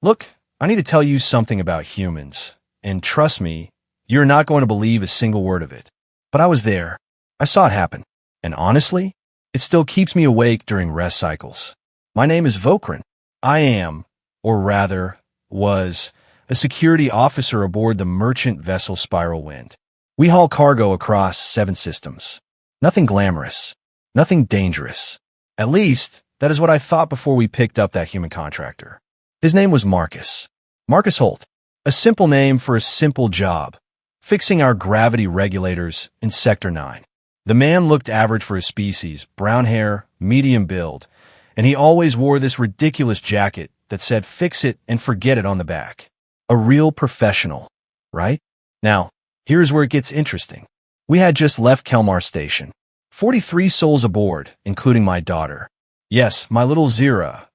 Look, I need to tell you something about humans, and trust me, you're not going to believe a single word of it. But I was there. I saw it happen. And honestly, it still keeps me awake during rest cycles. My name is Vokran. I am, or rather, was, a security officer aboard the merchant vessel Spiral Wind. We haul cargo across 7 systems. Nothing glamorous. Nothing dangerous. At least, that is what I thought before we picked up that human contractor. His name was Marcus. Marcus Holt. A simple name for a simple job. Fixing our gravity regulators in Sector 9. The man looked average for his species, brown hair, medium build, and he always wore this ridiculous jacket that said "fix it and forget it" on the back. A real professional, right? Now, here's where it gets interesting. We had just left Kelmar Station. 43 souls aboard, including my daughter. Yes, my little Zira.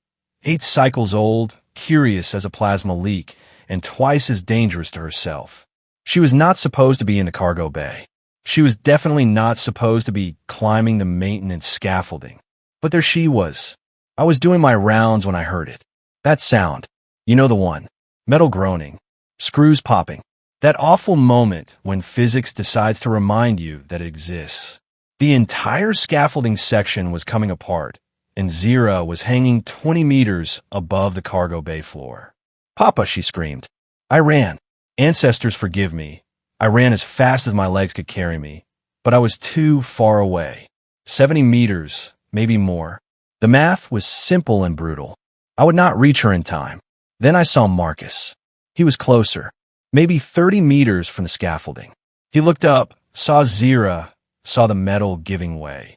8 cycles old, curious as a plasma leak, and twice as dangerous to herself. She was not supposed to be in the cargo bay. She was definitely not supposed to be climbing the maintenance scaffolding. But there she was. I was doing my rounds when I heard it. That sound. You know the one. Metal groaning. Screws popping. That awful moment when physics decides to remind you that it exists. The entire scaffolding section was coming apart, and Zira was hanging 20 meters above the cargo bay floor. "Papa," she screamed. I ran. Ancestors forgive me. I ran as fast as my legs could carry me, but I was too far away. 70 meters, maybe more. The math was simple and brutal. I would not reach her in time. Then I saw Marcus. He was closer, maybe 30 meters from the scaffolding. He looked up, saw Zira, saw the metal giving way.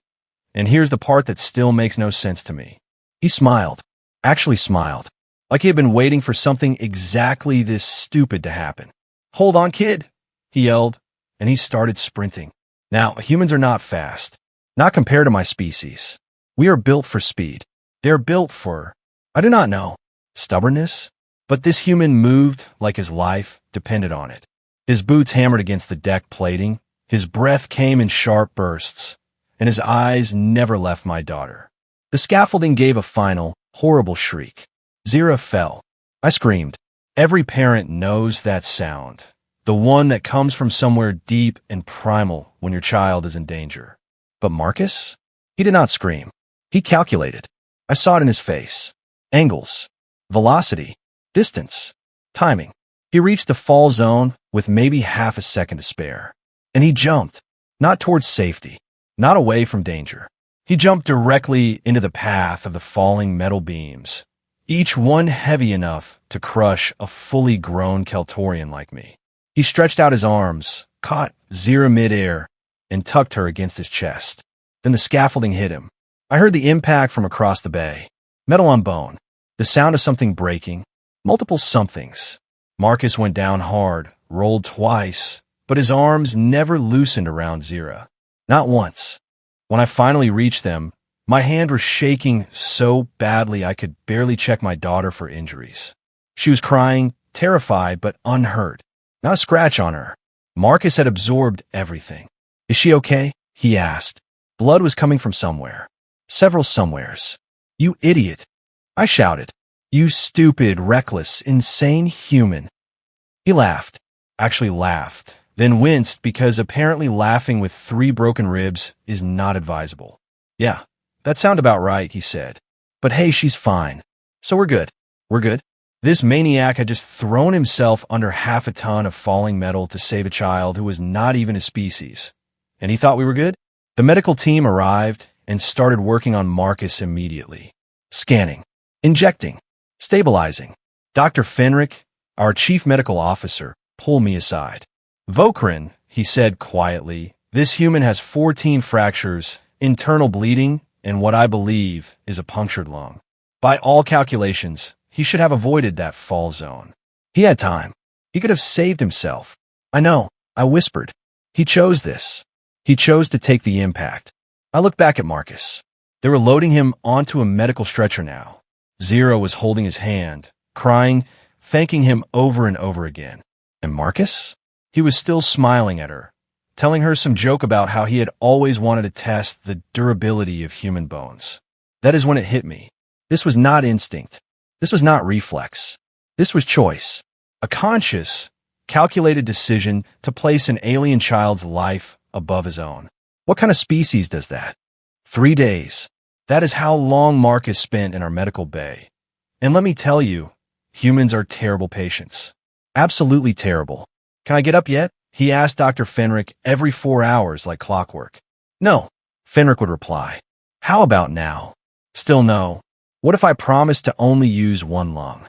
And here's the part that still makes no sense to me. He smiled, actually smiled, like he had been waiting for something exactly this stupid to happen. "Hold on, kid," he yelled, and he started sprinting. Now, humans are not fast, not compared to my species. We are built for speed. They're built for, I do not know, stubbornness? But this human moved like his life depended on it. His boots hammered against the deck plating, his breath came in sharp bursts, and his eyes never left my daughter. The scaffolding gave a final, horrible shriek. Zira fell. I screamed. Every parent knows that sound. The one that comes from somewhere deep and primal when your child is in danger. But Marcus? He did not scream. He calculated. I saw it in his face. Angles. Velocity. Distance. Timing. He reached the fall zone with maybe half a second to spare. And he jumped. Not towards safety. Not away from danger. He jumped directly into the path of the falling metal beams, each one heavy enough to crush a fully grown Keltorian like me. He stretched out his arms, caught Zira midair, and tucked her against his chest. Then the scaffolding hit him. I heard the impact from across the bay. Metal on bone. The sound of something breaking. Multiple somethings. Marcus went down hard, rolled twice, but his arms never loosened around Zira. Not once. When I finally reached them, my hand was shaking so badly I could barely check my daughter for injuries. She was crying, terrified but unhurt. Not a scratch on her. Marcus had absorbed everything. "Is she okay?" he asked. Blood was coming from somewhere. Several somewheres. "You idiot!" I shouted. "You stupid, reckless, insane human." He laughed. Actually laughed. Then winced because apparently laughing with 3 broken ribs is not advisable. "Yeah, that sounds about right," he said. "But hey, she's fine. So we're good. We're good." This maniac had just thrown himself under half a ton of falling metal to save a child who was not even his species. And he thought we were good? The medical team arrived and started working on Marcus immediately. Scanning. Injecting. Stabilizing. Dr. Fenrick, our chief medical officer, pulled me aside. "Vokran," he said quietly, "this human has 14 fractures, internal bleeding, and what I believe is a punctured lung. By all calculations, he should have avoided that fall zone. He had time. He could have saved himself. I know," I whispered. "He chose this. He chose to take the impact." I looked back at Marcus. They were loading him onto a medical stretcher now. Zira was holding his hand, crying, thanking him over and over again. And Marcus? He was still smiling at her, telling her some joke about how he had always wanted to test the durability of human bones. That is when it hit me. This was not instinct. This was not reflex. This was choice. A conscious, calculated decision to place an alien child's life above his own. What kind of species does that? 3 days. That is how long Marcus spent in our medical bay. And let me tell you, humans are terrible patients. Absolutely terrible. Can I get up yet? He asked Dr. Fenric every 4 hours like clockwork. No, Fenric would reply. How about now? Still no. What if I promised to only use one lung?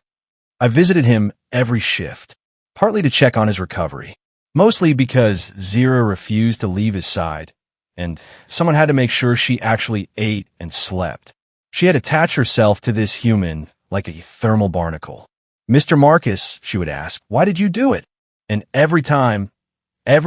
I visited him every shift, partly to check on his recovery, mostly because Zira refused to leave his side, and someone had to make sure she actually ate and slept. She had attached herself to this human like a thermal barnacle. Mr. Marcus, she would ask, why did you do it? And every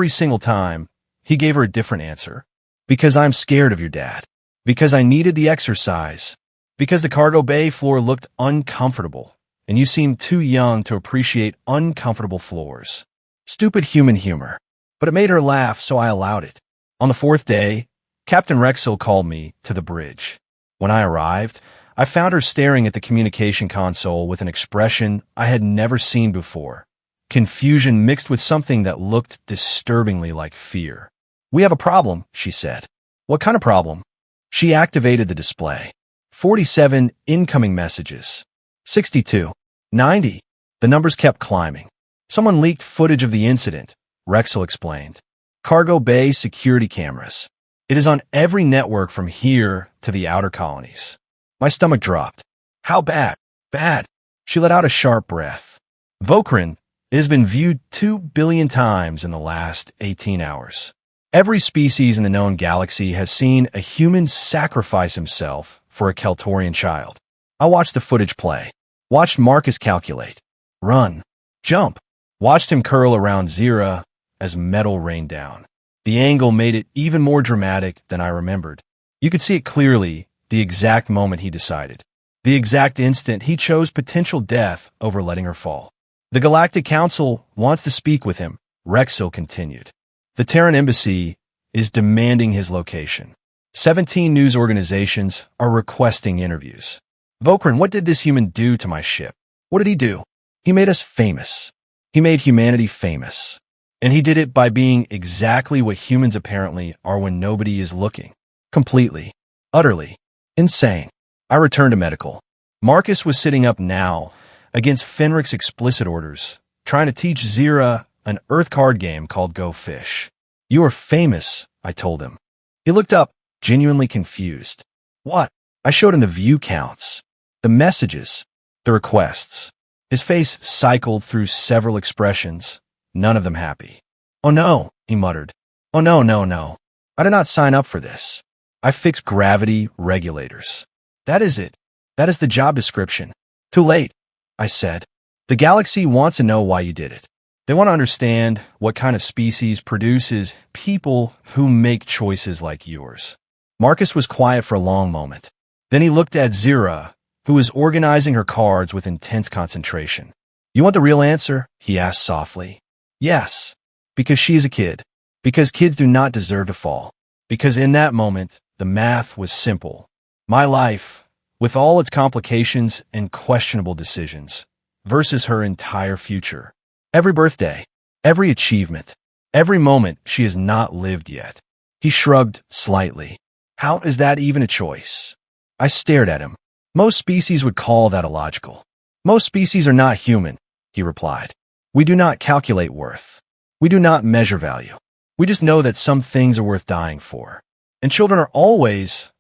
single time, he gave her a different answer. Because I'm scared of your dad. Because I needed the exercise. Because the cargo bay floor looked uncomfortable, and you seemed too young to appreciate uncomfortable floors. Stupid human humor. But it made her laugh, so I allowed it. On the 4th day, Captain Rexel called me to the bridge. When I arrived, I found her staring at the communication console with an expression I had never seen before. Confusion mixed with something that looked disturbingly like fear. We have a problem, she said. What kind of problem? She activated the display. 47 incoming messages. 62. 90. The numbers kept climbing. Someone leaked footage of the incident, Rexel explained. Cargo bay security cameras. It is on every network from here to the outer colonies. My stomach dropped. How bad? Bad. She let out a sharp breath. Vokrin, it has been viewed 2 billion times in the last 18 hours. Every species in the known galaxy has seen a human sacrifice himself for a Keltorian child. I watched the footage play. Watched Marcus calculate. Run. Jump. Watched him curl around Zira as metal rained down. The angle made it even more dramatic than I remembered. You could see it clearly, the exact moment he decided. The exact instant he chose potential death over letting her fall. The Galactic Council wants to speak with him, Rexel continued. The Terran Embassy is demanding his location. 17 news organizations are requesting interviews. Vokrin, what did this human do to my ship? What did he do? He made us famous. He made humanity famous. And he did it by being exactly what humans apparently are when nobody is looking. Completely. Utterly. Insane. I returned to medical. Marcus was sitting up now, against Fenric's explicit orders, trying to teach Zira an Earth card game called Go Fish. You are famous, I told him. He looked up, genuinely confused. What? I showed him the view counts, the messages, the requests. His face cycled through several expressions, none of them happy. Oh no, he muttered. Oh no. I did not sign up for this. I fix gravity regulators. That is it. That is the job description. Too late, I said. The galaxy wants to know why you did it. They want to understand what kind of species produces people who make choices like yours. Marcus was quiet for a long moment. Then he looked at Zira, who was organizing her cards with intense concentration. You want the real answer? He asked softly. Yes, because she is a kid. Because kids do not deserve to fall. Because in that moment, the math was simple. My life, with all its complications and questionable decisions, versus her entire future. Every birthday, every achievement, every moment she has not lived yet. He shrugged slightly. How is that even a choice? I stared at him. Most species would call that illogical. Most species are not human, he replied. We do not calculate worth. We do not measure value. We just know that some things are worth dying for. And children are always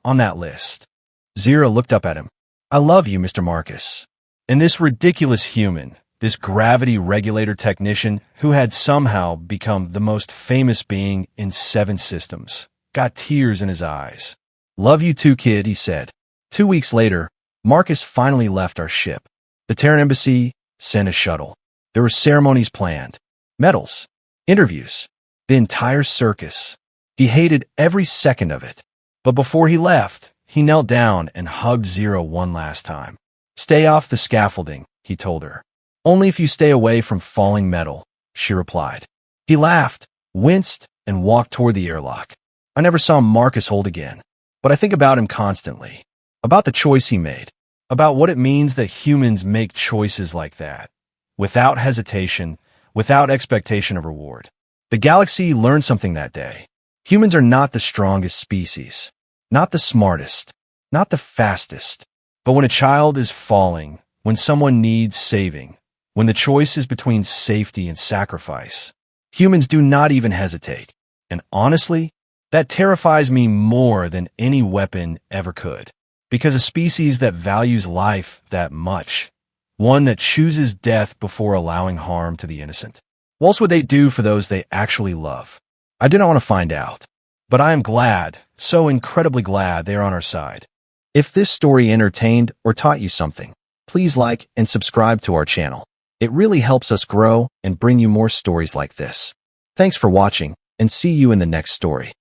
on that list. Zira looked up at him. I love you, Mr. Marcus. And this ridiculous human, this gravity regulator technician who had somehow become the most famous being in 7 systems, got tears in his eyes. Love you too, kid, he said. 2 weeks later, Marcus finally left our ship. The Terran Embassy sent a shuttle. There were ceremonies planned, medals, interviews, the entire circus. He hated every second of it. But before he left, he knelt down and hugged Zira one last time. Stay off the scaffolding, he told her. Only if you stay away from falling metal, she replied. He laughed, winced, and walked toward the airlock. I never saw Marcus hold again, but I think about him constantly. About the choice he made. about what it means that humans make choices like that, without hesitation, without expectation of reward. The galaxy learned something that day. Humans are not the strongest species, not the smartest, not the fastest. But when a child is falling, when someone needs saving, when the choice is between safety and sacrifice, humans do not even hesitate. And honestly, that terrifies me more than any weapon ever could. Because a species that values life that much, one that chooses death before allowing harm to the innocent, what else would they do for those they actually love? I do not want to find out, but I am glad, so incredibly glad they are on our side. If this story entertained or taught you something, please like and subscribe to our channel. It really helps us grow and bring you more stories like this. Thanks for watching, and see you in the next story.